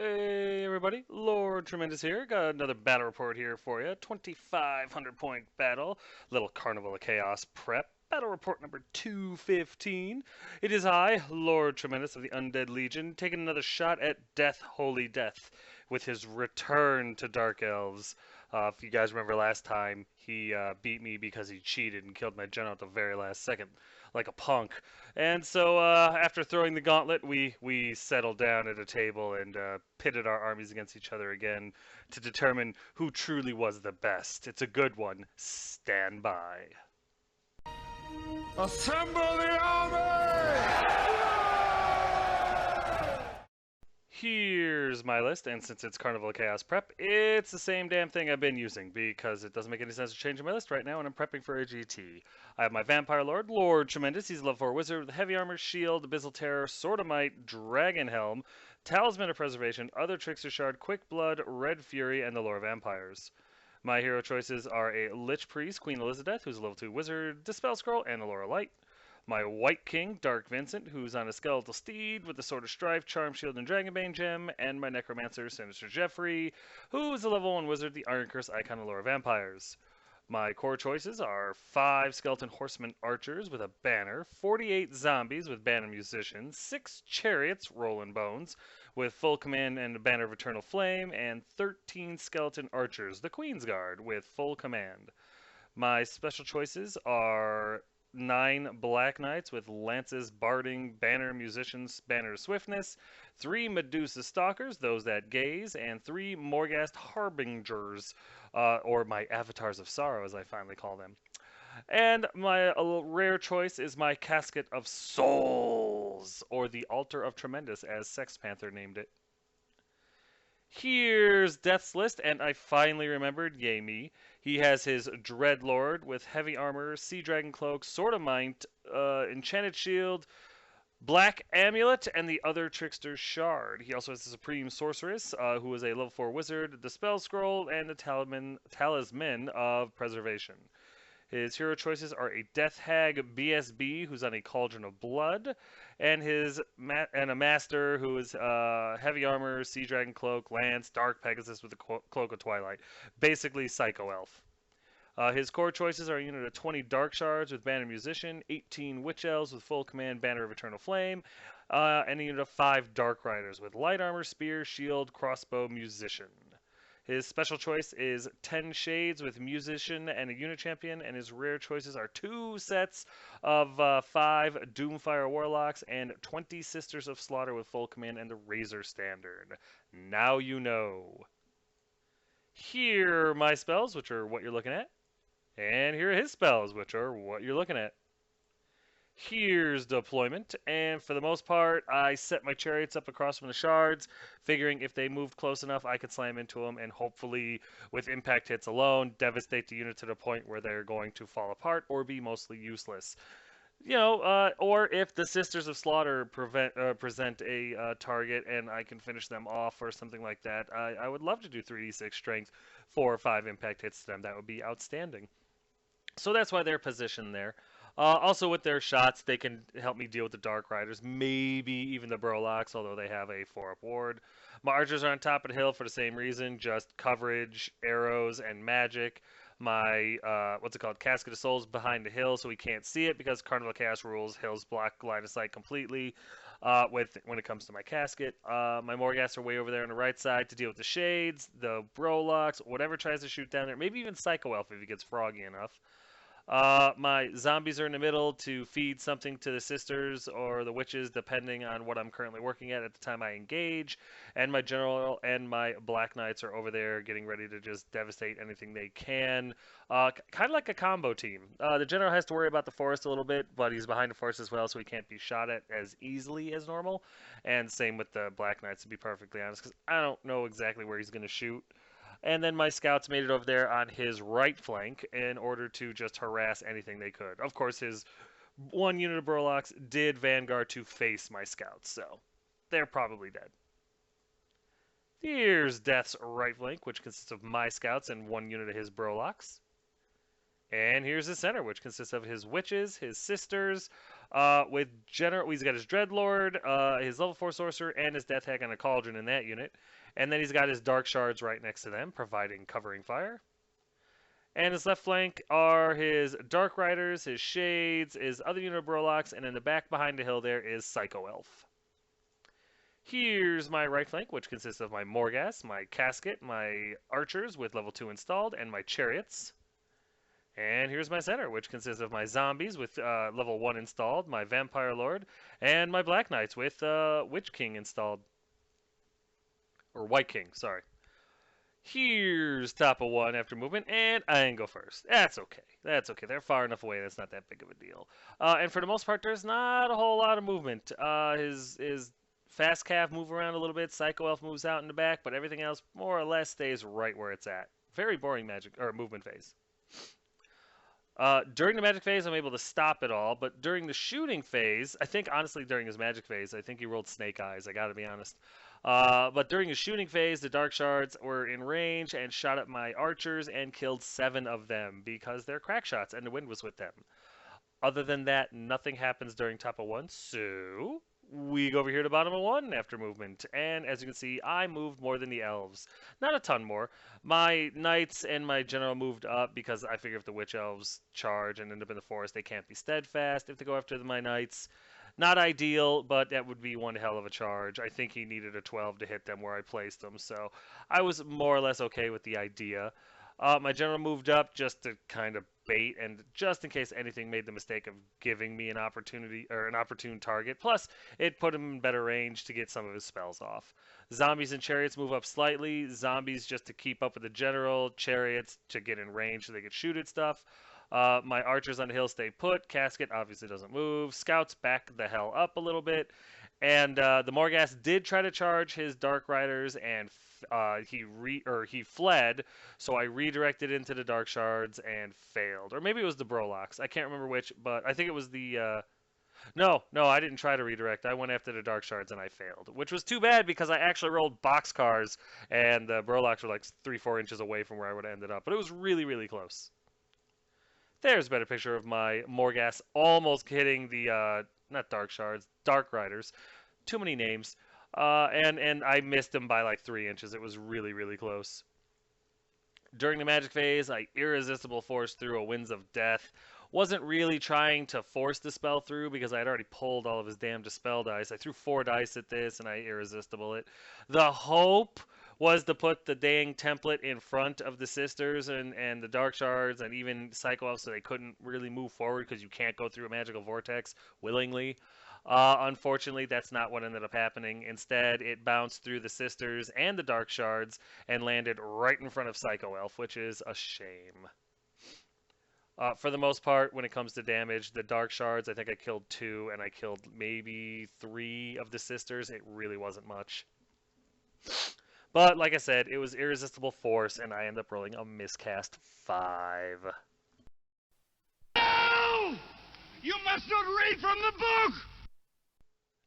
Hey everybody, Lord Tremendous here. Got another battle report here for you. 2,500 point battle, little Carnival of Chaos prep. Battle report number 215. It is I, Lord Tremendous of the Undead Legion, taking another shot at Death Holy Death with his return to Dark Elves. If you guys remember last time, he beat me because he cheated and killed my general at the very last second, like a punk. And so after throwing the gauntlet, we settled down at a table and pitted our armies against each other again to determine who truly was the best. It's a good one. Stand by. Assemble the army! Here's my list, and since it's Carnival of Chaos prep, it's the same damn thing I've been using because it doesn't make any sense to change my list right now, and I'm prepping for a GT. I have my Vampire Lord, Lord Tremendous. He's a level 4 wizard with heavy armor, shield, abyssal terror, sword of might, dragon helm, talisman of preservation, other trickster shard, quick blood, red fury, and the lore of vampires. My hero choices are a Lich Priest, Queen Elizabeth, who's a level 2 wizard, Dispel Scroll, and the Lore of Light. My White King, Dark Vincent, who's on a skeletal steed with the Sword of Strife, Charm, Shield, and Dragonbane gem, and my Necromancer, Sinister Jeffrey, who is a level 1 wizard, the Iron Curse icon of Lore of Vampires. My core choices are 5 Skeleton Horsemen Archers with a banner, 48 Zombies with banner musicians, 6 Chariots, Rolling Bones, with full command and a banner of Eternal Flame, and 13 Skeleton Archers, the Queen's Guard, with full command. My special choices are 9 Black Knights with lances, barding, banner musicians, banner swiftness, 3 Medusa Stalkers, those that gaze, and 3 Morghast Harbingers, or my Avatars of Sorrow, as I finally call them. And my rare choice is my Casket of Souls, or the Altar of Tremendous, as Sex Panther named it. Here's Death's list, and I finally remembered, yay me. He has his Dreadlord with heavy armor, Sea Dragon Cloak, Sword of Might, Enchanted Shield, Black Amulet, and the other Trickster Shard. He also has the Supreme Sorceress, who is a level 4 wizard, the Spell Scroll, and the Talisman of Preservation. His hero choices are a Death Hag BSB, who's on a Cauldron of Blood, and a Master who is heavy armor, Sea Dragon Cloak, Lance, Dark Pegasus with the Cloak of Twilight, basically Psycho Elf. His core choices are a unit of 20 Dark Shards with Banner Musician, 18 Witch Elves with full command Banner of Eternal Flame, and a unit of 5 Dark Riders with Light Armor, Spear, Shield, Crossbow, Musician. His special choice is 10 Shades with Musician and a Unit Champion, and his rare choices are 2 sets of 5 Doomfire Warlocks and 20 Sisters of Slaughter with full command and the Razor Standard. Now you know. Here are my spells, which are what you're looking at. And here are his spells, which are what you're looking at. Here's deployment, and for the most part, I set my chariots up across from the shards, figuring if they moved close enough, I could slam into them, and hopefully, with impact hits alone, devastate the unit to the point where they're going to fall apart or be mostly useless. You know, or if the Sisters of Slaughter present a target and I can finish them off or something like that, I would love to do 3d6 strength, 4 or 5 impact hits to them. That would be outstanding. So that's why they're positioned there. Also, with their shots, they can help me deal with the Dark Riders, maybe even the Brolocks, although they have a 4-up ward. My archers are on top of the hill for the same reason, just coverage, arrows, and magic. My, Casket of Souls behind the hill, so we can't see it because Carnival Chaos rules hills block line of sight completely when it comes to my casket. My Morghasts are way over there on the right side to deal with the Shades, the Brolocks, whatever tries to shoot down there, maybe even Psycho Elf if he gets froggy enough. My zombies are in the middle to feed something to the sisters or the witches, depending on what I'm currently working at the time I engage. And my general and my black knights are over there getting ready to just devastate anything they can. Kind of like a combo team. The general has to worry about the forest a little bit, but he's behind the forest as well, so he can't be shot at as easily as normal. And same with the black knights, to be perfectly honest, because I don't know exactly where he's going to shoot. And then my scouts made it over there on his right flank in order to just harass anything they could. Of course, his one unit of Burlocks did Vanguard to face my scouts, so they're probably dead. Here's Death's right flank, which consists of my scouts and one unit of his Burlocks. And here's the center, which consists of his witches, his sisters, He's got his Dreadlord, his level 4 Sorcerer, and his Death Hag on a Cauldron in that unit. And then he's got his Dark Shards right next to them, providing covering fire. And his left flank are his Dark Riders, his Shades, his other unit of Burlocks, and in the back behind the hill there is Psycho Elf. Here's my right flank, which consists of my Morghast, my Casket, my Archers with level 2 installed, and my Chariots. And here's my center, which consists of my Zombies with level 1 installed, my Vampire Lord, and my Black Knights with Witch King installed. Or White King, sorry. Here's top of 1 after movement, and I didn't go first. That's okay. That's okay. They're far enough away. That's not that big of a deal. And for the most part, there's not a whole lot of movement. His Fast Cav move around a little bit. Psycho Elf moves out in the back, but everything else more or less stays right where it's at. Very boring magic or movement phase. During the magic phase, I'm able to stop it all, but during the shooting phase, I think honestly during his magic phase, I think he rolled Snake Eyes. I gotta be honest. But during his shooting phase, the Dark Shards were in range and shot at my archers and killed 7 of them because they're crack shots and the wind was with them. Other than that, nothing happens during top of 1, so we go over here to bottom of 1 after movement. And as you can see, I moved more than the elves. Not a ton more. My knights and my general moved up because I figure if the witch elves charge and end up in the forest, they can't be steadfast. If they go after my knights, not ideal, but that would be one hell of a charge. I think he needed a 12 to hit them where I placed them, so I was more or less okay with the idea. My general moved up just to kind of bait and just in case anything made the mistake of giving me an opportunity or an opportune target. Plus, it put him in better range to get some of his spells off. Zombies and chariots move up slightly. Zombies just to keep up with the general. Chariots to get in range so they could shoot at stuff. My archers on the hill stay put. Casket obviously doesn't move. Scouts back the hell up a little bit. And the Morghast did try to charge his Dark Riders, and he fled. So I redirected into the Dark Shards and failed, or maybe it was the Brolocks. I can't remember which, but I think it was the. No, I didn't try to redirect. I went after the Dark Shards and I failed, which was too bad because I actually rolled boxcars, and the Brolocks were like 3-4 inches away from where I would have ended up. But it was really, really close. There's a better picture of my Morghast almost hitting the not Dark Shards, Dark Riders. Too many names. And I missed him by like 3 inches. It was really, really close. During the magic phase, I irresistible forced through a Winds of Death. Wasn't really trying to force the spell through because I had already pulled all of his damn dispel dice. I threw 4 dice at this and I irresistible it. The hope was to put the dang template in front of the sisters and the Dark Shards and even Psycho Elves so they couldn't really move forward because you can't go through a magical vortex willingly. Unfortunately, that's not what ended up happening. Instead, it bounced through the sisters and the Dark Shards and landed right in front of Psycho Elf, which is a shame. For the most part, when it comes to damage, the Dark Shards, I think I killed 2, and I killed maybe 3 of the sisters. It really wasn't much. But, like I said, it was irresistible force, and I ended up rolling a miscast 5. No! You must not read from the book!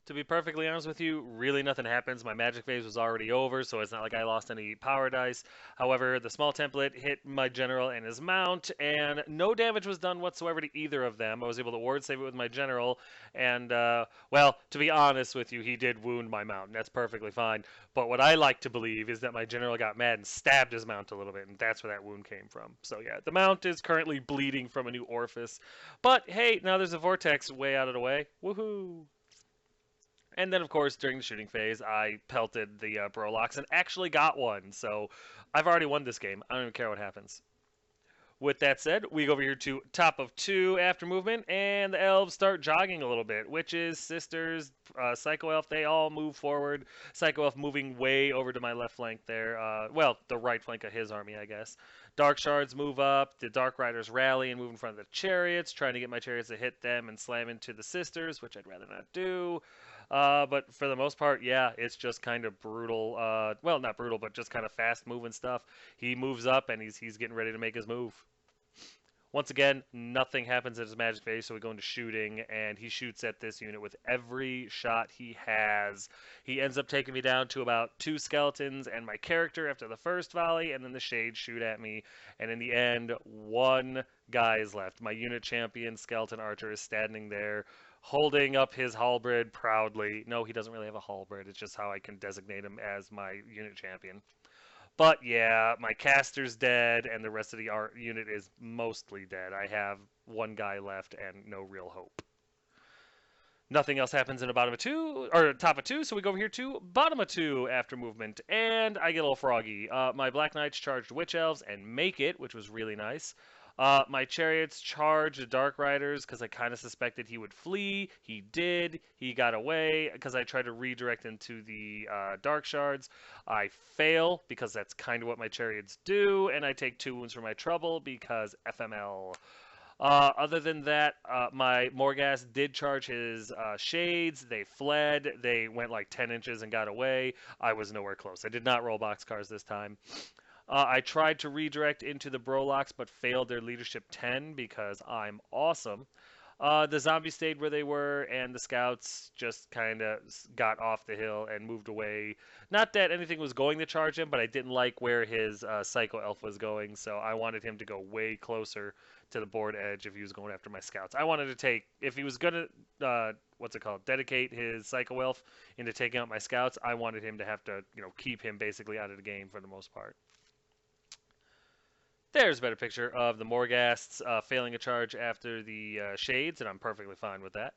To be perfectly honest with you, really nothing happens. My magic phase was already over, so it's not like I lost any power dice. However, the small template hit my general and his mount, and no damage was done whatsoever to either of them. I was able to ward save it with my general, and, well, to be honest with you, he did wound my mount, and that's perfectly fine. But what I like to believe is that my general got mad and stabbed his mount a little bit, and that's where that wound came from. So yeah, the mount is currently bleeding from a new orifice. But hey, now there's a vortex way out of the way. Woohoo! And then, of course, during the shooting phase, I pelted the Brolocks and actually got one. So I've already won this game. I don't even care what happens. With that said, we go over here to top of 2 after movement, and the elves start jogging a little bit. Witches, sisters, Psycho Elf, they all move forward. Psycho Elf moving way over to my left flank there. Well, the right flank of his army, I guess. Dark Shards move up. The Dark Riders rally and move in front of the chariots, trying to get my chariots to hit them and slam into the sisters, which I'd rather not do. But for the most part, yeah, it's just kind of brutal. Well, not brutal, but just kind of fast moving stuff. He moves up and he's getting ready to make his move. Once again, nothing happens in his magic phase, so we go into shooting, and he shoots at this unit with every shot he has. He ends up taking me down to about 2 skeletons and my character after the first volley, and then the shades shoot at me, and in the end, 1 guy is left. My unit champion, Skeleton Archer, is standing there holding up his halberd proudly. No, he doesn't really have a halberd. It's just how I can designate him as my unit champion. But yeah, my caster's dead, and the rest of the art unit is mostly dead. I have one guy left and no real hope. Nothing else happens in a bottom of two, or top of two, so we go over here to bottom of two after movement, and I get a little froggy. My Black Knights charged Witch Elves and make it, which was really nice. My Chariots charged Dark Riders because I kind of suspected he would flee. He did. He got away because I tried to redirect into the Dark Shards. I fail because that's kind of what my Chariots do, and I take 2 wounds for my trouble because FML. Other than that, my Morghast did charge his Shades. They fled. They went like 10 inches and got away. I was nowhere close. I did not roll boxcars this time. I tried to redirect into the Brolocks, but failed their leadership 10 because I'm awesome. The zombies stayed where they were, and the scouts just kind of got off the hill and moved away. Not that anything was going to charge him, but I didn't like where his Psycho Elf was going, so I wanted him to go way closer to the board edge if he was going after my scouts. I wanted to take, if he was going to, dedicate his Psycho Elf into taking out my scouts, I wanted him to have to, keep him basically out of the game for the most part. There's a better picture of the Morghasts failing a charge after the Shades, and I'm perfectly fine with that.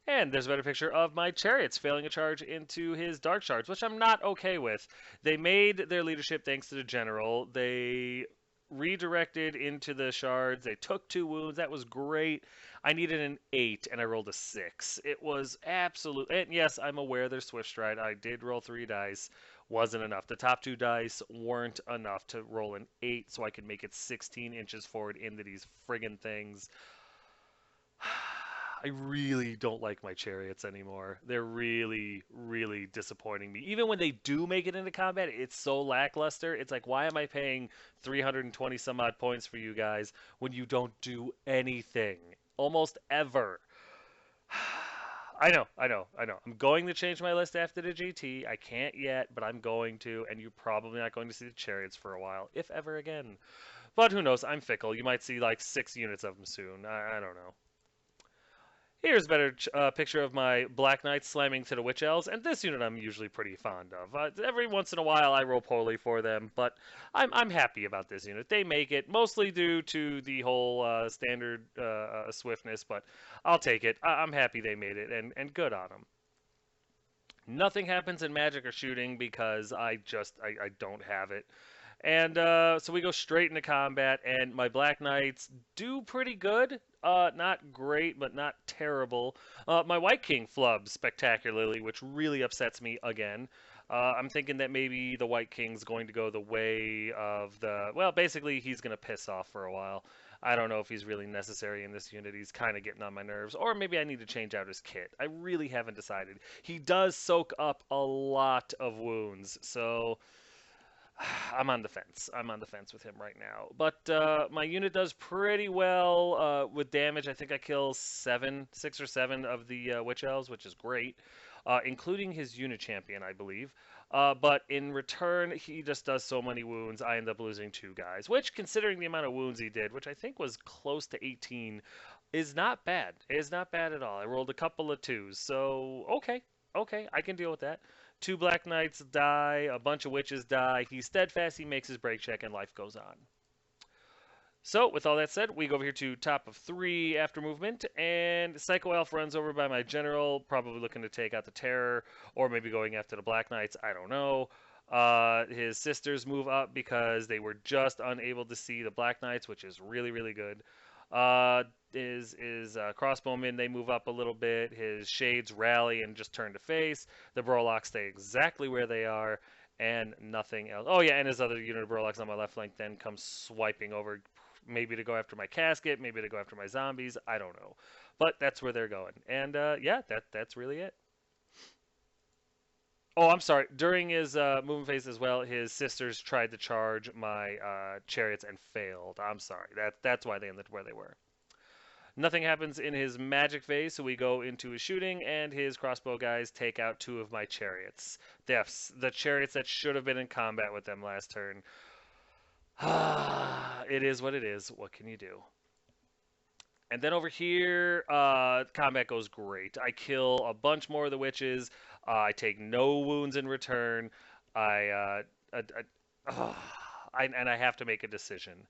And there's a better picture of my Chariots failing a charge into his Dark Shards, which I'm not okay with. They made their leadership thanks to the General. They redirected into the Shards. They took 2 wounds. That was great. I needed an 8, and I rolled a 6. It was absolute. And yes, I'm aware there's Swift Stride. I did roll 3 dice. Wasn't enough. The top 2 dice weren't enough to roll an 8 so I could make it 16 inches forward into these friggin' things. I really don't like my Chariots anymore. They're really, really disappointing me. Even when they do make it into combat, it's so lackluster. It's like, why am I paying 320 some odd points for you guys when you don't do anything? Almost ever. I know. I'm going to change my list after the GT. I can't yet, but I'm going to, and you're probably not going to see the Chariots for a while, if ever again. But who knows? I'm fickle. You might see like 6 units of them soon. I don't know. Here's a better picture of my Black Knights slamming to the Witch Elves, and this unit I'm usually pretty fond of. Every once in a while I roll poorly for them, but I'm happy about this unit. They make it, mostly due to the whole standard swiftness, but I'll take it. I'm happy they made it, and good on them. Nothing happens in magic or shooting because I don't have it. And so we go straight into combat, and my Black Knights do pretty good. Not great, but not terrible. My White King flubs spectacularly, which really upsets me again. I'm thinking that maybe the White King's going to go the way of the... Well, basically, he's going to piss off for a while. I don't know if he's really necessary in this unit. He's kind of getting on my nerves. Or maybe I need to change out his kit. I really haven't decided. He does soak up a lot of wounds, so... I'm on the fence. I'm on the fence with him right now. But my unit does pretty well with damage. I think I kill 6 or 7 of the Witch Elves, which is great, including his unit champion, I believe. But in return, he just does so many wounds, I end up losing 2 guys, which, considering the amount of wounds he did, which I think was close to 18, is not bad. It is not bad at all. I rolled a couple of 2s, so okay, I can deal with that. 2 Black Knights die, a bunch of witches die. He's steadfast, he makes his break check, and life goes on. So, with all that said, we go over here to top of 3 after movement, and Psycho Elf runs over by my general, probably looking to take out the Terror, or maybe going after the Black Knights, I don't know. His sisters move up because they were just unable to see the Black Knights, which is really, really good. His crossbowmen, they move up a little bit. His Shades rally and just turn to face. The Brolocks stay exactly where they are, and nothing else. Oh yeah, and his other unit of Brolocks on my left flank then comes swiping over, maybe to go after my casket, maybe to go after my zombies. I don't know, but that's where they're going. And yeah, that's really it. Oh, I'm sorry. During his movement phase as well, his sisters tried to charge my chariots and failed. I'm sorry. That's why they ended where they were. Nothing happens in his magic phase, so we go into his shooting, and his crossbow guys take out 2 of my chariots. The chariots that should have been in combat with them last turn. It is what it is. What can you do? And then over here, combat goes great. I kill a bunch more of the witches. I take no wounds in return. I, uh, I, uh, and I have to make a decision.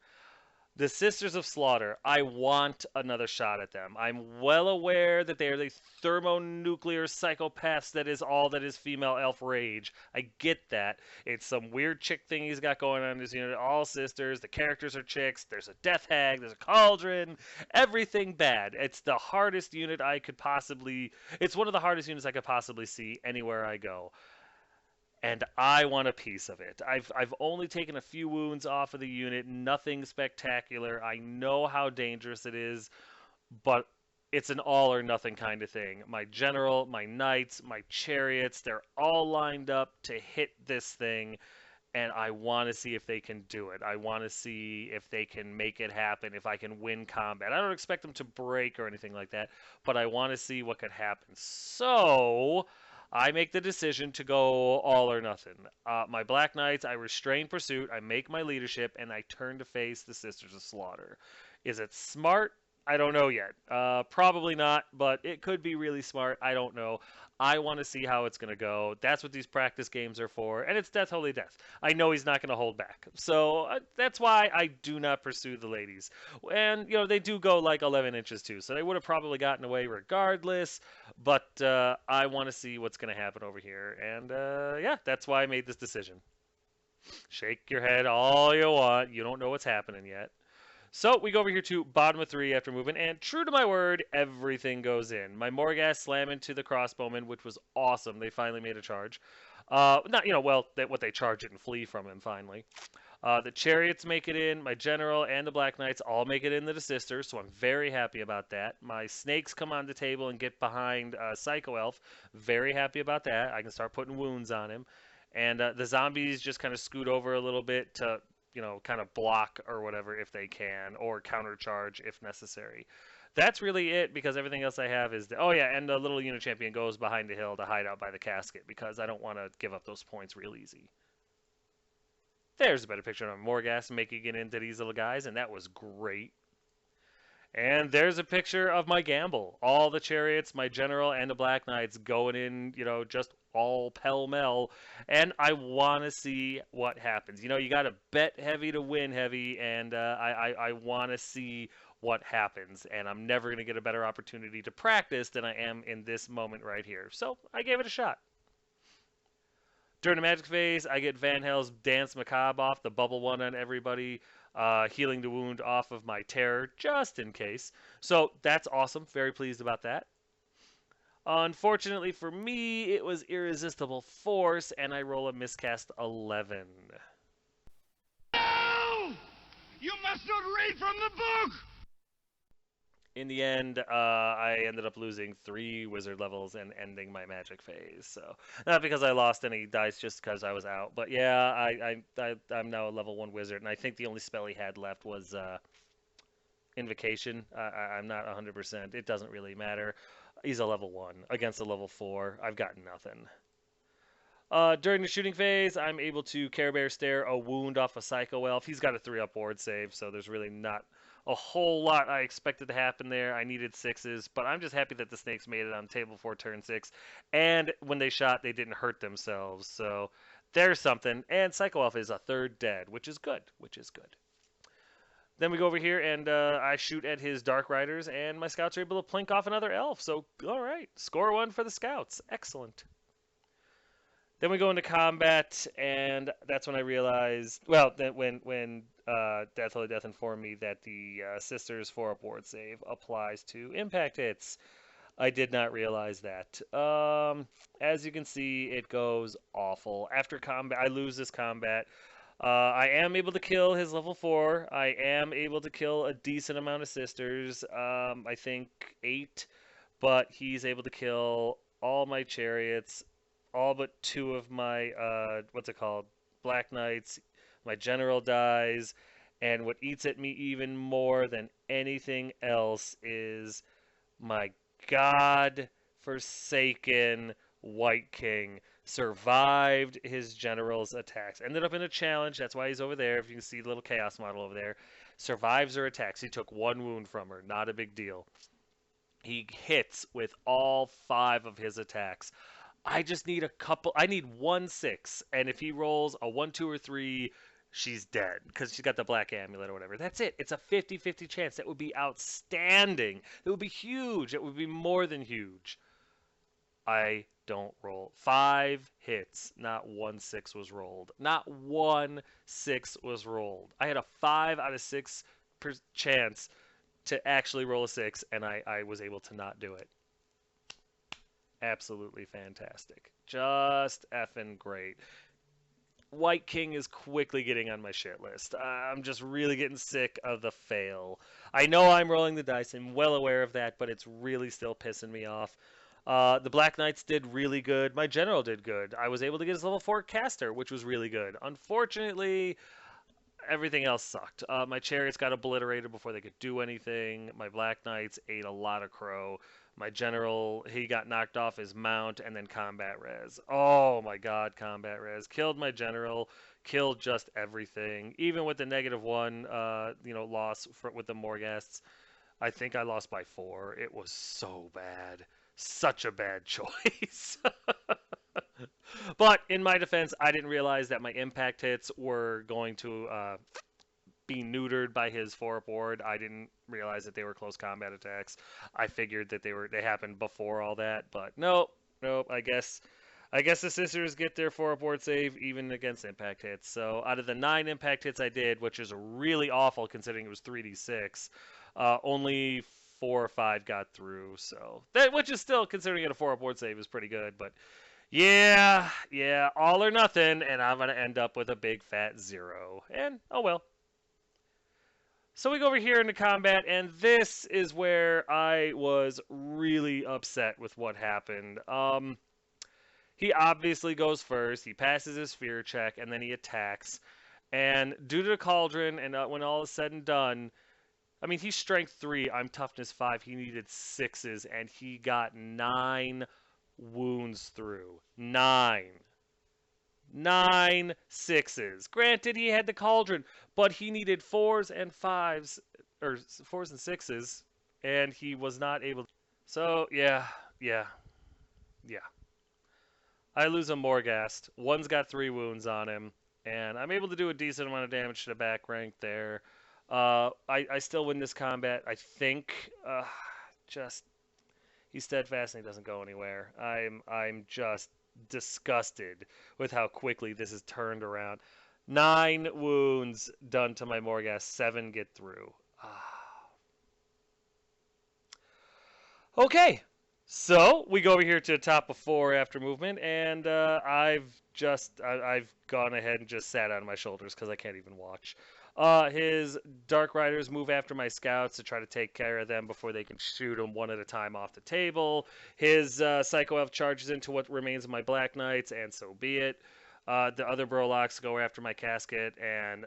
The Sisters of Slaughter, I want another shot at them. I'm well aware that they are the thermonuclear psychopaths that is all that is female elf rage. I get that. It's some weird chick thing he's got going on in his unit. All sisters, the characters are chicks, there's a death hag, there's a cauldron, everything bad. It's the hardest unit I could possibly... It's one of the hardest units I could possibly see anywhere I go, and I want a piece of it. I've only taken a few wounds off of the unit, nothing spectacular. I know how dangerous it is, but it's an all or nothing kind of thing. My general, my knights, my chariots, they're all lined up to hit this thing, and I want to see if they can do it. I want to see if they can make it happen, if I can win combat. I don't expect them to break or anything like that, but I want to see what could happen. So I make the decision to go all or nothing. My Black Knights, I restrain pursuit, I make my leadership, and I turn to face the Sisters of Slaughter. Is it smart? I don't know yet. Probably not, but it could be really smart. I don't know. I want to see how it's going to go. That's what these practice games are for, and it's Death Holy Death. I know he's not going to hold back. So that's why I do not pursue the ladies. And, they do go like 11 inches too, so they would have probably gotten away regardless, but I want to see what's going to happen over here. And, yeah, that's why I made this decision. Shake your head all you want. You don't know what's happening yet. So we go over here to bottom of 3 after moving, and true to my word, everything goes in. My Morghast slam into the crossbowman, which was awesome. They finally made a charge. What they charge it and flee from him finally. The chariots make it in. My general and the Black Knights all make it into the sisters, so I'm very happy about that. My snakes come on the table and get behind Psycho Elf. Very happy about that. I can start putting wounds on him. And the zombies just kind of scoot over a little bit to kind of block or whatever if they can, or countercharge if necessary. That's really it, because everything else I have is... and the little unit champion goes behind the hill to hide out by the casket, because I don't want to give up those points real easy. There's a better picture of Morghast making it into these little guys, and that was great. And there's a picture of my gamble. All the chariots, my general, and the Black Knights going in, just all pell-mell. And I want to see what happens. You got to bet heavy to win heavy, and I want to see what happens. And I'm never going to get a better opportunity to practice than I am in this moment right here. So I gave it a shot. During the magic phase, I get Van Hel's Dance Macabre off, the bubble one on everybody. Healing the wound off of my terror, just in case. So that's awesome. Very pleased about that. Unfortunately for me, it was Irresistible Force, and I roll a miscast 11. No! You must not read from the book! In the end, I ended up losing 3 wizard levels and ending my magic phase. So not because I lost any dice, just because I was out. But yeah, I'm now a level 1 wizard, and I think the only spell he had left was Invocation. I'm not 100%. It doesn't really matter. He's a level 1 against a level 4. I've got nothing. During the shooting phase, I'm able to Care Bear Stare a wound off a Psycho Elf. He's got a 3-up ward save, so there's really not a whole lot I expected to happen there. I needed 6s, but I'm just happy that the snakes made it on table 4 turn 6. And when they shot, they didn't hurt themselves. So there's something. And Psycho Elf is a 3rd dead, which is good. Then we go over here, and I shoot at his Dark Riders, and my scouts are able to plink off another elf. So, all right, score 1 for the scouts. Excellent. Then we go into combat, and that's when I realized, when Death Holy Death informed me that the Sisters 4-up ward save applies to impact hits. I did not realize that. As you can see, it goes awful. After combat, I lose this combat. I am able to kill his level 4. I am able to kill a decent amount of Sisters. I think 8. But he's able to kill all my chariots, all but 2 of my, Black Knights. My general dies. And what eats at me even more than anything else is my God-forsaken White King. survived his general's attacks. Ended up in a challenge. That's why he's over there. If you can see the little chaos model over there. Survives her attacks. He took 1 wound from her. Not a big deal. He hits with all 5 of his attacks. I just need a couple. I need 1/6. And if he rolls a 1, 2, or 3, she's dead because she's got the black amulet or whatever. That's it. It's a 50-50 chance. That would be outstanding. It would be huge. It would be more than huge. I don't roll. 5 hits, not 1/6 was rolled. Not 1/6 was rolled. I had a 5 out of 6 chance to actually roll a 6, and I was able to not do it. Absolutely fantastic. Just effing great. White King is quickly getting on my shit list. I'm just really getting sick of the fail. I know I'm rolling the dice. I'm well aware of that, but it's really still pissing me off. The Black Knights did really good. My general did good. I was able to get his level 4 caster, which was really good. Unfortunately, everything else sucked. My chariots got obliterated before they could do anything. My Black Knights ate a lot of crow. My general, he got knocked off his mount and then combat res. Oh my god, combat res. Killed my general. Killed just everything. Even with the -1, loss with the Morghasts. I think I lost by 4. It was so bad. Such a bad choice. But in my defense, I didn't realize that my impact hits were going to be neutered by his 4-up ward. I didn't realize that they were close combat attacks. I figured that they happened before all that, but nope. I guess the sisters get their 4-up ward save even against impact hits. So out of the 9 impact hits I did, which is really awful considering it was 3d6, only 4 or 5 got through. So that, which is still, considering it a 4-up ward save, is pretty good. But yeah, all or nothing, and I'm gonna end up with a big fat 0. And oh well. So we go over here into combat, and this is where I was really upset with what happened. He obviously goes first. He passes his fear check, and then he attacks. And due to the cauldron, and when all is said and done, I mean, he's strength 3, I'm toughness 5. He needed 6s, and he got 9 wounds through. 9 6s. Granted, he had the cauldron, but he needed 4s and 5s, or 4s and 6s, and he was not able to. So, yeah. I lose a Morghast. One's got 3 wounds on him, and I'm able to do a decent amount of damage to the back rank there. I still win this combat, I think. He's steadfast and he doesn't go anywhere. I'm just disgusted with how quickly this is turned around. 9 wounds done to my Morghast, 7 get through. Okay, so we go over here to the top of 4 after movement, and I've gone ahead and just sat on my shoulders because I can't even watch. His Dark Riders move after my scouts to try to take care of them before they can shoot them one at a time off the table. His Psycho Elf charges into what remains of my Black Knights, and so be it. The other Burlocks go after my casket, and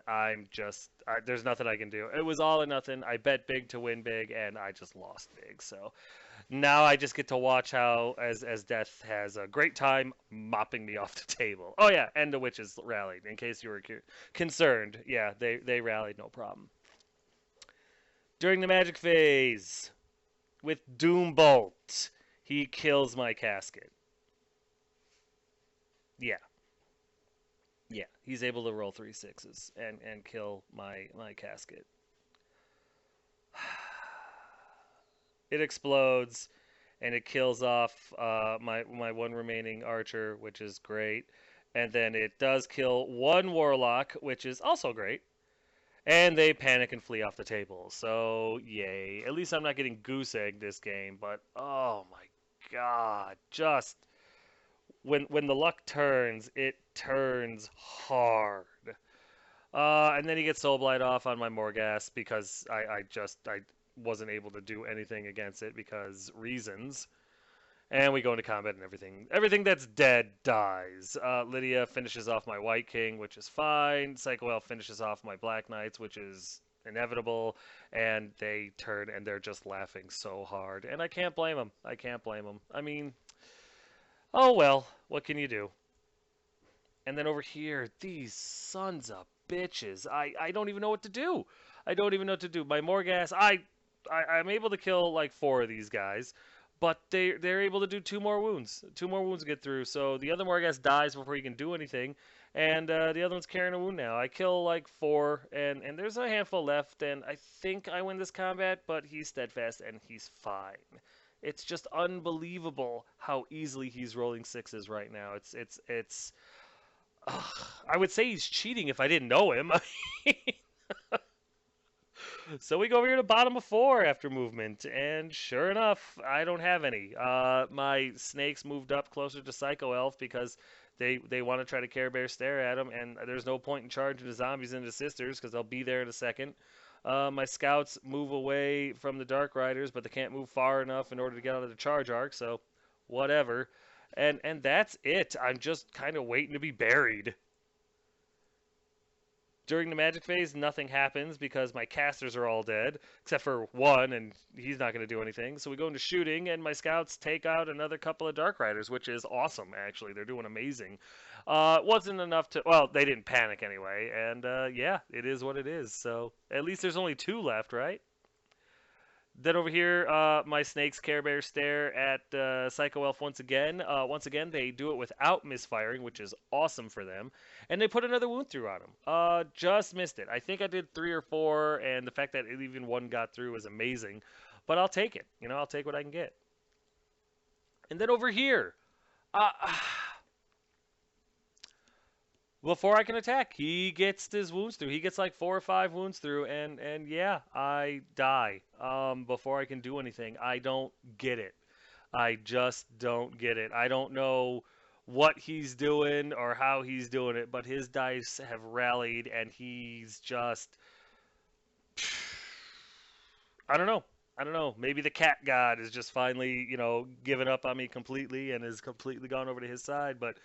there's nothing I can do. It was all or nothing. I bet big to win big, and I just lost big. So now I just get to watch how, as Death has a great time mopping me off the table. Oh yeah, and the witches rallied, in case you were concerned. Yeah, they rallied, no problem. During the magic phase, with Doombolt, he kills my casket. Yeah, he's able to roll 3 6s and kill my casket. It explodes, and it kills off my one remaining archer, which is great. And then it does kill 1 warlock, which is also great. And they panic and flee off the table. So, yay. At least I'm not getting goose egg this game, but oh my god. Just when the luck turns, it turns hard. And then he gets Soul Blight off on my Morghast because I wasn't able to do anything against it because reasons. And we go into combat and everything that's dead dies. Lydia finishes off my White King, which is fine. Psycho Elf finishes off my Black Knights, which is inevitable. And they turn and they're just laughing so hard. And I can't blame them. I mean, oh well, what can you do? And then over here, these sons of bitches. I don't even know what to do. I don't even know what to do. My Morgas, I'm able to kill like 4 of these guys, but they're able to do 2 more wounds. 2 more wounds to get through. So the other Morgas dies before he can do anything, and the other one's carrying a wound now. I kill like 4, and there's a handful left, and I think I win this combat, but he's steadfast and he's fine. It's just unbelievable how easily he's rolling 6s right now. It's I would say he's cheating if I didn't know him. So we go over here to bottom of 4 after movement, and sure enough, I don't have any. My snakes moved up closer to Psycho Elf because they want to try to Care Bear stare at him, and there's no point in charging the zombies into sisters because they'll be there in a second. My scouts move away from the Dark Riders, but they can't move far enough in order to get out of the charge arc, so whatever. And that's it. I'm just kind of waiting to be buried. During the magic phase, nothing happens because my casters are all dead, except for one, and he's not going to do anything. So we go into shooting, and my scouts take out another couple of Dark Riders, which is awesome, actually. They're doing amazing. Wasn't enough to... Well, they didn't panic anyway, and yeah, it is what it is. So at least there's only 2 left, right? Then over here, my snakes Care Bear stare at Psycho Elf once again. Once again, they do it without misfiring, which is awesome for them. And they put another wound through on him. Just missed it. I think I did 3 or 4, and the fact that even 1 got through was amazing. But I'll take it. You know, I'll take what I can get. And then over here, before I can attack, he gets his wounds through. He gets like 4 or 5 wounds through, and yeah, I die before I can do anything. I don't get it. I just don't get it. I don't know what he's doing or how he's doing it, but his dice have rallied, and he's just... I don't know. I don't know. Maybe the cat god is just finally, you know, given up on me completely and has completely gone over to his side, but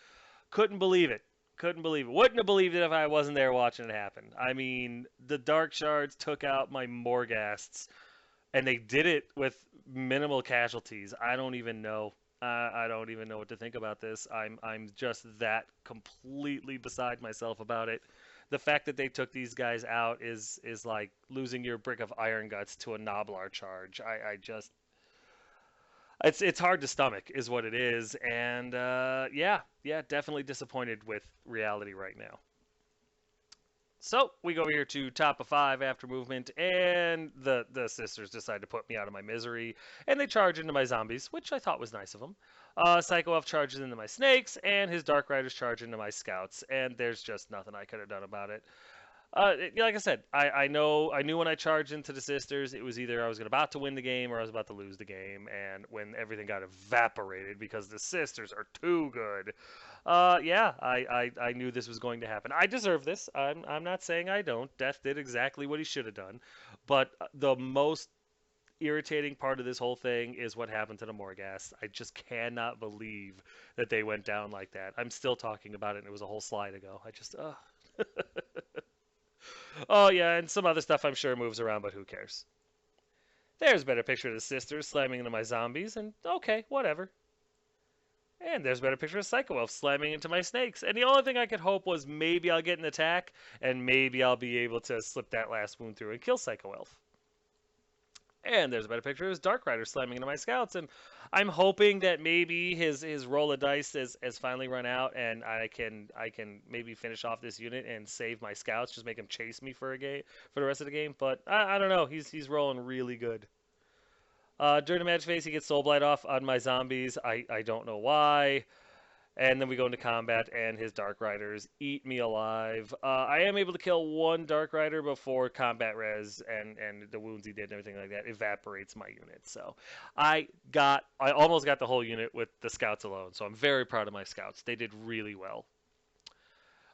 couldn't believe it. Couldn't believe it. Wouldn't have believed it if I wasn't there watching it happen. I mean, the Dark Shards took out my Morghasts, and they did it with minimal casualties. I don't even know. I don't even know what to think about this. I'm just that completely beside myself about it. The fact that they took these guys out is like losing your brick of iron guts to a Noblar charge. I just... It's hard to stomach, is what it is, and yeah, definitely disappointed with reality right now. So we go over here to top of 5 after movement, and the sisters decide to put me out of my misery, and they charge into my zombies, which I thought was nice of them. Psycho Elf charges into my snakes, and his Dark Riders charge into my scouts, and there's just nothing I could have done about it. Like I said, I knew when I charged into the sisters, it was either I was about to win the game or I was about to lose the game. And when everything got evaporated because the sisters are too good, yeah, I knew this was going to happen. I deserve this. I'm not saying I don't. Death did exactly what he should have done. But the most irritating part of this whole thing is what happened to the Morghast. I just cannot believe that they went down like that. I'm still talking about it, and it was a whole slide ago. I just, Oh, yeah, and some other stuff I'm sure moves around, but who cares? There's a better picture of the sisters slamming into my zombies, and okay, whatever. And there's a better picture of Psycho Elf slamming into my snakes. And the only thing I could hope was maybe I'll get an attack, and maybe I'll be able to slip that last wound through and kill Psycho Elf. And there's a better picture of his Dark Rider slamming into my scouts, and I'm hoping that maybe his roll of dice has finally run out, and I can maybe finish off this unit and save my scouts, just make him chase me for the rest of the game. But I don't know, he's rolling really good. During the match phase, he gets Soul Blight off on my zombies. I don't know why. And then we go into combat, and his Dark Riders eat me alive. I am able to kill 1 Dark Rider before combat res and the wounds he did and everything like that evaporates my unit. So I almost got the whole unit with the scouts alone. So I'm very proud of my scouts. They did really well.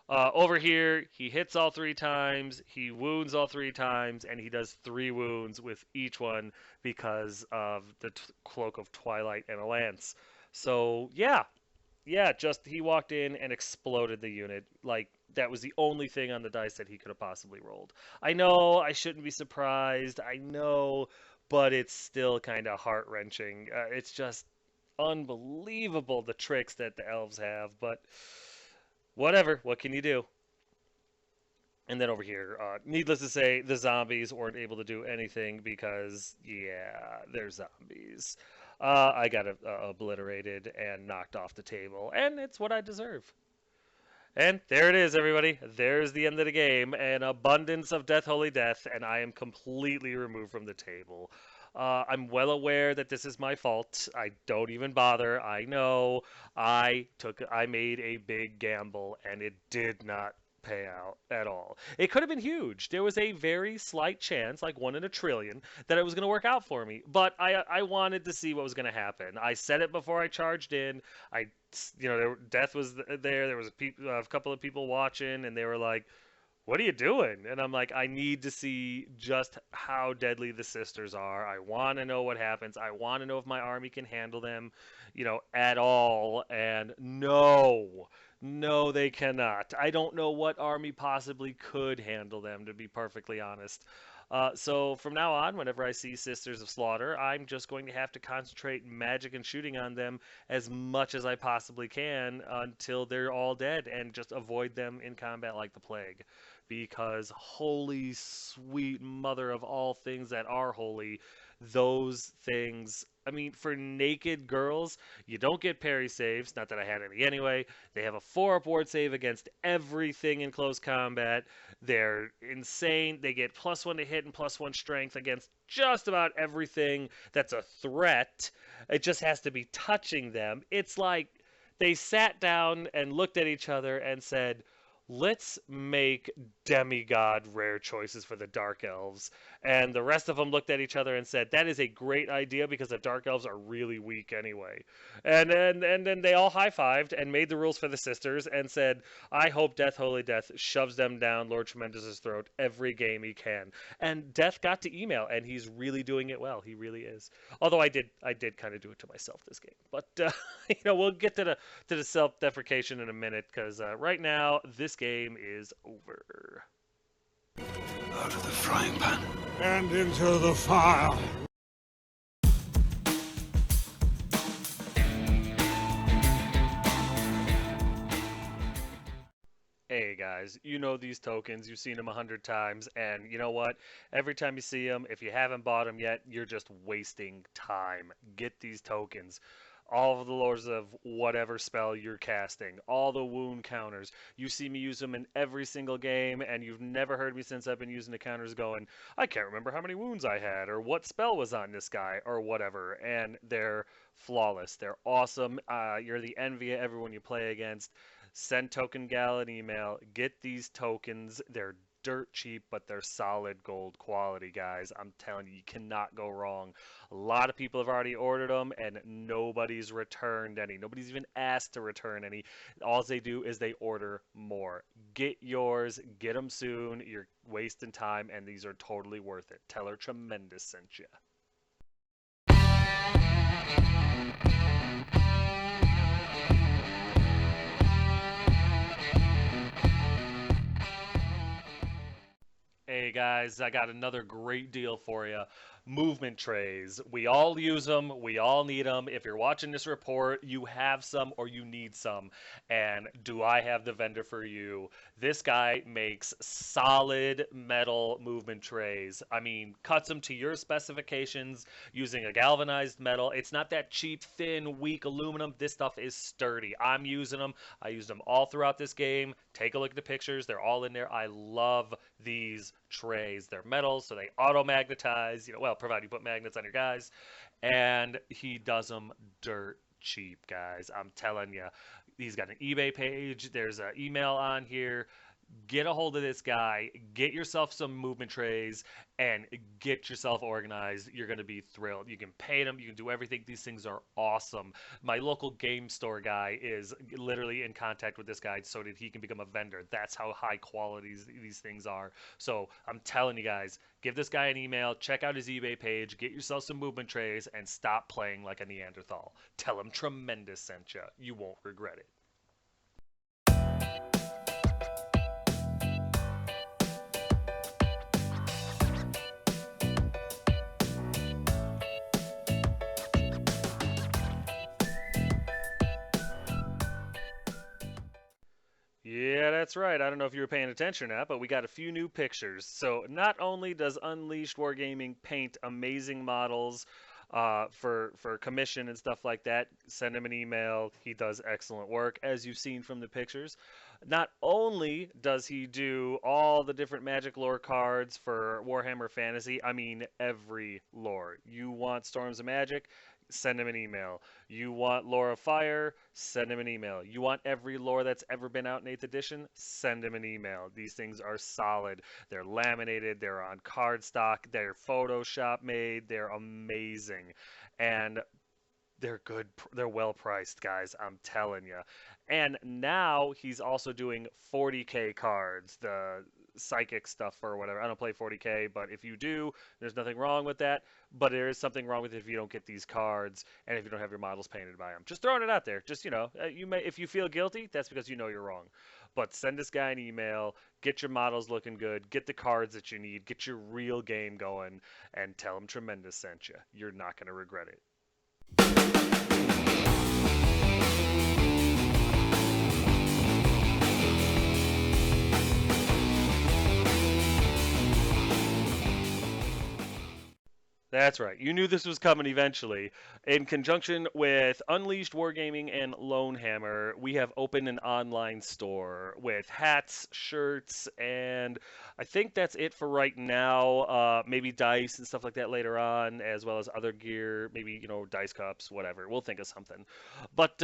Over here, he hits all 3 times, he wounds all 3 times, and he does 3 wounds with each one because of the Cloak of Twilight and a Lance. So yeah. Yeah, just he walked in and exploded the unit. Like, that was the only thing on the dice that he could have possibly rolled. I know I shouldn't be surprised. I know, but it's still kind of heart-wrenching. It's just unbelievable the tricks that the elves have. But whatever. What can you do? And then over here, needless to say, the zombies weren't able to do anything because, yeah, they're zombies. I got obliterated and knocked off the table, and it's what I deserve. And there it is, everybody. There's the end of the game. An abundance of Death Holy Death, and I am completely removed from the table. I'm well aware that this is my fault. I don't even bother. I know I made a big gamble, and it did not pay out at all. It could have been huge. There was a very slight chance, like 1 in a trillion, that it was going to work out for me. But I wanted to see what was going to happen. I said it before I charged in. I Death was there. There was a couple of people watching, and they were like, "What are you doing?" And I'm like, "I need to see just how deadly the sisters are. I want to know what happens. I want to know if my army can handle them, at all." And no, no, they cannot. I don't know what army possibly could handle them, to be perfectly honest. So from now on, whenever I see Sisters of Slaughter, I'm just going to have to concentrate magic and shooting on them as much as I possibly can until they're all dead and just avoid them in combat like the plague. Because holy sweet mother of all things that are holy, those things. I mean, for naked girls, you don't get parry saves. Not that I had any anyway. They have a 4-up ward save against everything in close combat. They're insane. They get +1 to hit and +1 strength against just about everything that's a threat. It just has to be touching them. It's like they sat down and looked at each other and said, let's make demigod rare choices for the Dark Elves. And the rest of them looked at each other and said, that is a great idea because the Dark Elves are really weak anyway. And then they all high-fived and made the rules for the sisters and said, I hope Death Holy Death shoves them down Lord Tremendous's throat every game he can. And Death got to email, and he's really doing it well. He really is. Although I did kind of do it to myself this game. But, we'll get to the self-deprecation in a minute because right now, this game is over. Out of the frying pan and into the fire. Hey guys, you know these tokens, you've seen them 100 times, and you know what? Every time you see them, if you haven't bought them yet, you're just wasting time. Get these tokens. All of the lords of whatever spell you're casting, all the wound counters. You see me use them in every single game, and you've never heard me since I've been using the counters going, I can't remember how many wounds I had, or what spell was on this guy, or whatever. And they're flawless. They're awesome. You're the envy of everyone you play against. Send Token Gal an email. Get these tokens. They're dirt cheap, but they're solid gold quality, guys. I'm telling you, you cannot go wrong. A lot of people have already ordered them, and nobody's returned any. Nobody's even asked to return any. All they do is they order more. Get yours. Get them soon. You're wasting time, and these are totally worth it. Tell her Tremendous sent you. Hey guys, I got another great deal for you. Movement trays. We all use them. We all need them. If you're watching this report, you have some or you need some. And do I have the vendor for you? This guy makes solid metal movement trays. I mean, cuts them to your specifications using a galvanized metal. It's not that cheap, thin, weak aluminum. This stuff is sturdy. I'm using them. I used them all throughout this game. Take a look at the pictures. They're all in there. I love these trays. They're metal, so they auto-magnetize. Provided you put magnets on your guys. And he does them dirt cheap, guys. I'm telling you. He's got an eBay page. There's an email on here. Get a hold of this guy. Get yourself some movement trays and get yourself organized. You're going to be thrilled. You can paint them. You can do everything. These things are awesome. My local game store guy is literally in contact with this guy so that he can become a vendor. That's how high quality these things are. So I'm telling you guys, give this guy an email. Check out his eBay page. Get yourself some movement trays and stop playing like a Neanderthal. Tell him Tremendous sent you. You won't regret it. That's right. I don't know if you were paying attention or not, but we got a few new pictures. So not only does Unleashed Wargaming paint amazing models for commission and stuff like that, send him an email. He does excellent work, as you've seen from the pictures. Not only does he do all the different Magic lore cards for Warhammer Fantasy, I mean every lore. You want Storms of Magic? Send him an email. You want Lore of Fire? Send him an email. You want every lore that's ever been out in 8th edition? Send him an email. These things are solid. They're laminated. They're on cardstock. They're Photoshop made. They're amazing. And they're good. They're well priced, guys. I'm telling you. And now he's also doing 40K cards, the psychic stuff or whatever. I don't play 40K, but if you do, there's nothing wrong with that. But there is something wrong with it if you don't get these cards and if you don't have your models painted by them. Just throwing it out there. Just, you may, if you feel guilty, that's because you know you're wrong. But send this guy an email, get your models looking good, get the cards that you need, get your real game going, and tell him Tremendous sent you. You're not going to regret it. That's right. You knew this was coming eventually. In conjunction with Unleashed Wargaming and Lonehammer, we have opened an online store with hats, shirts, and I think that's it for right now. Maybe dice and stuff like that later on, as well as other gear, maybe dice cups, whatever. We'll think of something. But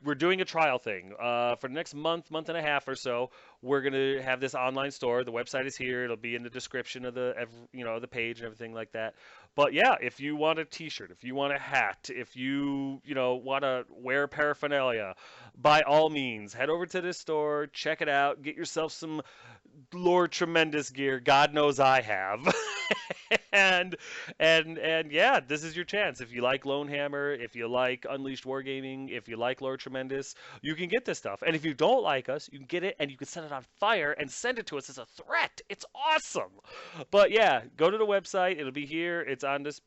we're doing a trial thing for the next month and a half or so. We're gonna have this online store. The website is here. It'll be in the description of the page and everything like that. But yeah, if you want a T-shirt, if you want a hat, if you want to wear paraphernalia, by all means, head over to this store, check it out, get yourself some Lord Tremendous gear. God knows I have. and yeah, this is your chance. If you like Lonehammer, if you like Unleashed Wargaming, if you like Lord Tremendous, you can get this stuff. And if you don't like us, you can get it and you can set it on fire and send it to us as a threat. It's awesome. But yeah, go to the website. It'll be here. It's on this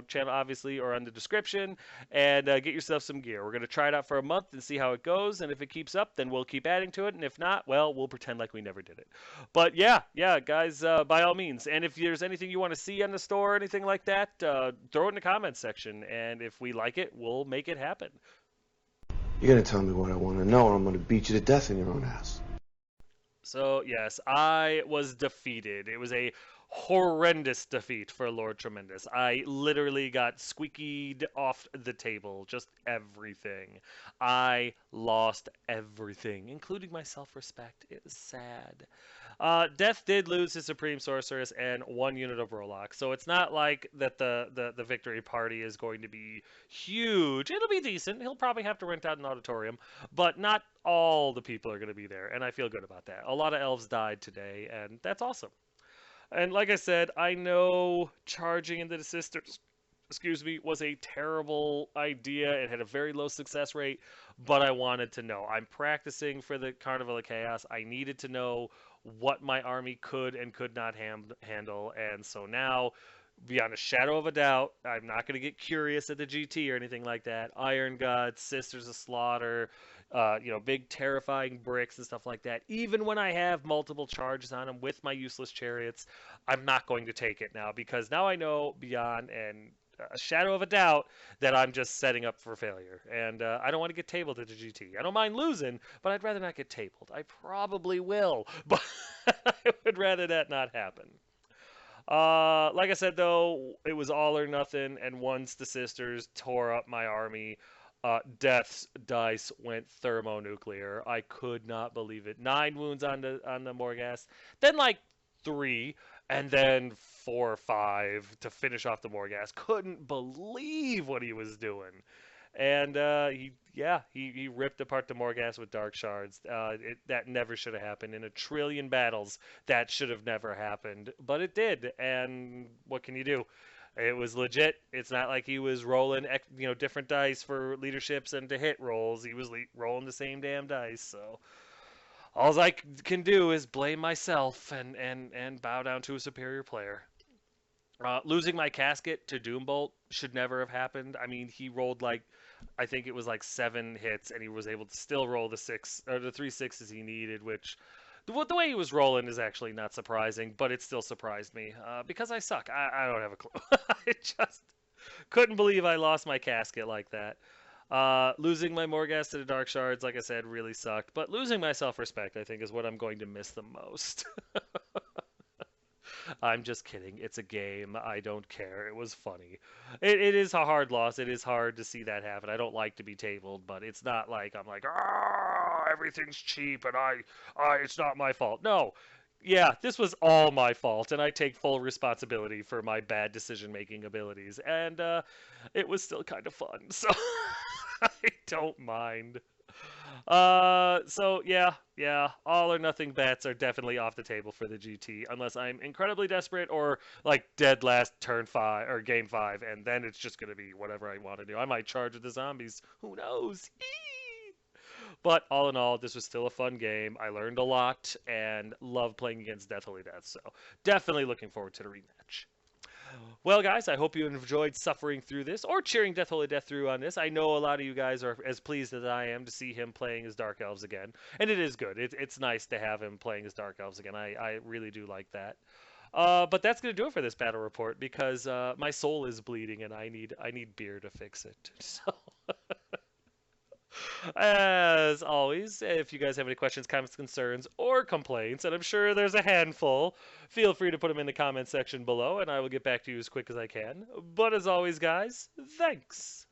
channel obviously, or on the description, and get yourself some gear. We're going to try it out for a month and see how it goes, and if it keeps up, then we'll keep adding to it, and if not, well, we'll pretend like we never did it. But yeah guys, by all means, and if there's anything you want to see on the store or anything like that, throw it in the comments section, and if we like it, we'll make it happen. You're going to tell me what I want to know, or I'm going to beat you to death in your own house. So yes, I was defeated. It was a horrendous defeat for Lord Tremendous. I literally got squeakied off the table, just everything. I lost everything, including my self-respect. It was sad. Death did lose his Supreme Sorceress and 1 unit of Rolock, so it's not like that the victory party is going to be huge. It'll be decent. He'll probably have to rent out an auditorium, but not all the people are going to be there, and I feel good about that. A lot of elves died today, and that's awesome. And like I said, I know charging into the sisters, was a terrible idea. It had a very low success rate, but I wanted to know. I'm practicing for the Carnival of Chaos. I needed to know what my army could and could not handle, and so now, beyond a shadow of a doubt, I'm not going to get curious at the GT or anything like that. Iron Gods, Sisters of Slaughter, big terrifying bricks and stuff like that. Even when I have multiple charges on them with my useless chariots, I'm not going to take it now, because now I know beyond a shadow of a doubt that I'm just setting up for failure. And I don't want to get tabled at the GT. I don't mind losing, but I'd rather not get tabled. I probably will, but I would rather that not happen. Like I said, though, it was all or nothing, and once the sisters tore up my army, Death's dice went thermonuclear. I could not believe it. 9 wounds on the Morghast, then like 3, and then 4 or 5 to finish off the Morghast. Couldn't believe what he was doing. And he ripped apart the Morghast with Dark Shards. That never should have happened. In a trillion battles, that should have never happened. But it did, and what can you do? It was legit. It's not like he was rolling, different dice for leaderships and to hit rolls. He was rolling the same damn dice. So all I can do is blame myself and bow down to a superior player. Losing my casket to Doombolt should never have happened. I mean, he rolled I think it was 7 hits, and he was able to still roll the 3 6s he needed, which The way he was rolling is actually not surprising, but it still surprised me because I suck. I don't have a clue. I just couldn't believe I lost my casket like that. Losing my Morghast to the Dark Shards, like I said, really sucked. But losing my self-respect, I think, is what I'm going to miss the most. I'm just kidding. It's a game. I don't care. It was funny. It is a hard loss. It is hard to see that happen. I don't like to be tabled, but it's not like I'm like, ah, everything's cheap and it's not my fault. No. Yeah, this was all my fault, and I take full responsibility for my bad decision-making abilities. And it was still kind of fun, so I don't mind. So yeah, all or nothing bets are definitely off the table for the GT unless I'm incredibly desperate or like dead last turn 5 or game 5, and then it's just gonna be whatever I want to do. I might charge with the zombies. Who knows? But all in all, this was still a fun game. I learned a lot and love playing against Death Holy Death. So definitely looking forward to the rematch. Well, guys, I hope you enjoyed suffering through this or cheering Death Holy Death through on this. I know a lot of you guys are as pleased as I am to see him playing as Dark Elves again. And it is good. It's nice to have him playing as Dark Elves again. I really do like that. But that's going to do it for this battle report because my soul is bleeding and I need beer to fix it. So, as always, if you guys have any questions, comments, concerns, or complaints, and I'm sure there's a handful, feel free to put them in the comment section below, and I will get back to you as quick as I can. But as always, guys, thanks.